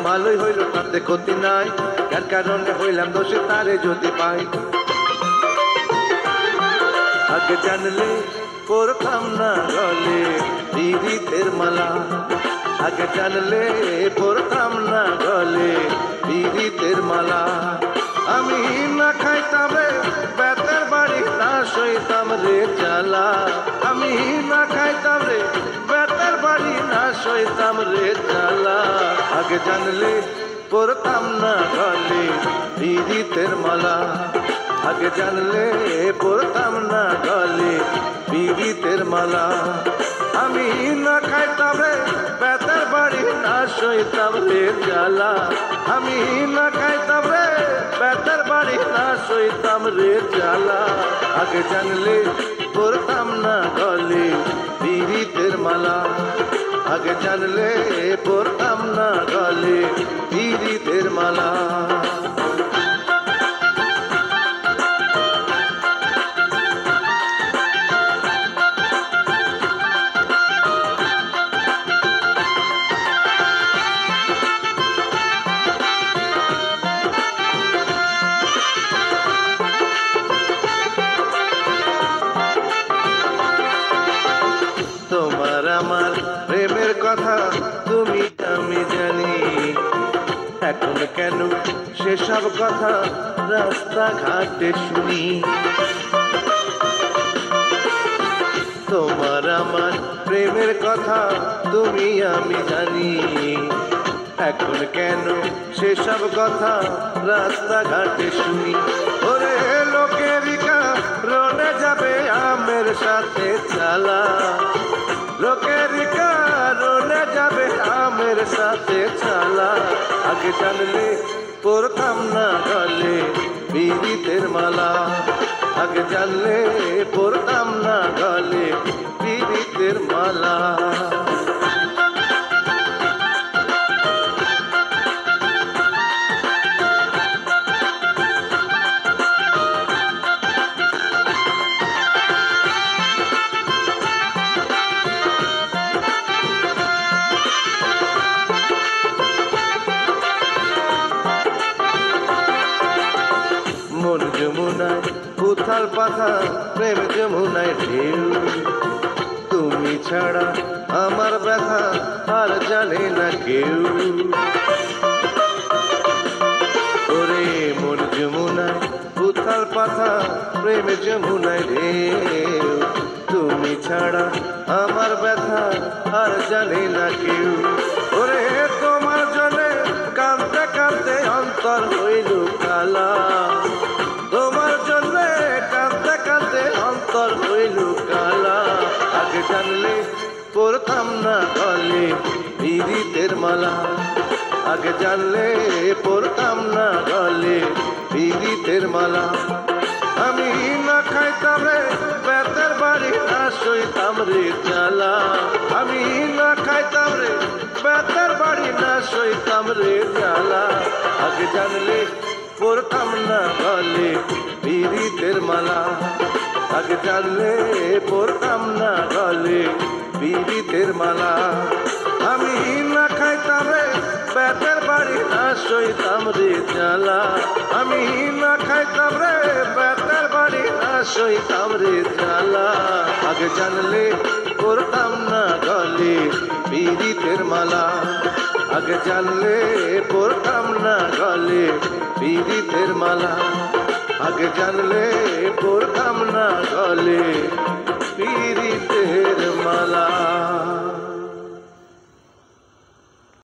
ভালোই হইল তাতে ক্ষতি নাই, যার কারণে হইলাম দোষে তারে যদি পাই। আগে জানলে পরতাম না গলে পীড়িতের মালা, আগে জানলে পরতাম না গলে পীড়িতের মালা। আমি না খাইতাম রে বেতের বাড়ি, না সইতাম রে জ্বালা। আমি না খাইতাম রে বেতের বাড়ি, না সইতাম রে জ্বালা। আগে জানলে পরতাম না গলে পীড়িতের মালা, আগে জানলে পরতাম না গলে পীড়িতের মালা। আমি না খাইতাম রে বেতের বাড়ি, না সইতাম রে জ্বালা। আমি না খাইতাম রে বেতের বাড়ি, না সইতাম রে জ্বালা। আগে জানলে পরতাম না গলে পীড়িতের মালা, আগে জানলে পরতাম না গলে পীড়িতের মালা। তোমার আমার প্রেমের কথা তুমি আমি জানি, এখন কেন সেসব কথা রাস্তাঘাটে শুনি। তোমার আমার প্রেমের কথা তুমি আমি জানি, এখন কেন সেসব কথা রাস্তাঘাটে শুনি। ওরে লোকেরই কারণে যাবে আমের সাথে চালা, লোকেরই কারণে যাবে আমের সাথে চালা। আগে জানলে পরতাম না গলে পীড়িতের মালা, আগে জানলে পরতাম না গলে পীড়িতের মালা। মন যমুনায় উথাল পাথা, প্রেম যমুনায় ঢেউ। তুমি ছাড়া আমার ব্যথা আর জানে না কেউ। ওরে মন যমুনায় উথাল পাথা, প্রেম যমুনায় ঢেউ। তুমি ছাড়া আমার ব্যথা আর জানে না কেউ। ওরে তোমার জন্যে কাঁদতে কাঁদতে অন্তর হইল কালা, তোমার জন্যে কাঁদতে কাঁদতে অন্তর হইল কালা। আগে জানলে পরতাম না গলে পীড়িতের মালা, আগে জানলে পরতাম না গলে পীড়িতের মালা। আমি না খাইতাম রে বেতের বাড়ি, না সইতাম রে জ্বালা। আমি না খাইতাম রে বেতের বাড়ি, না সইতাম রে জ্বালা। আগে জানলে পরতাম না গলে পীড়িতের মালা, আগে জানলে পরতাম না গলে পীড়িতের মালা। আমি না খাইতাম রে বেতের বাড়ি, না সইতাম রে জ্বালা। আমি না খাইতাম রে বেতের বাড়ি, না সইতাম রে জ্বালা। আগে জানলে পরতাম না গলে পীড়িতের মালা, আগে জানলে পরতাম না গলে পীড়িতের মালা, আগে জানলে পরতাম না গলে পীড়িতের মালা।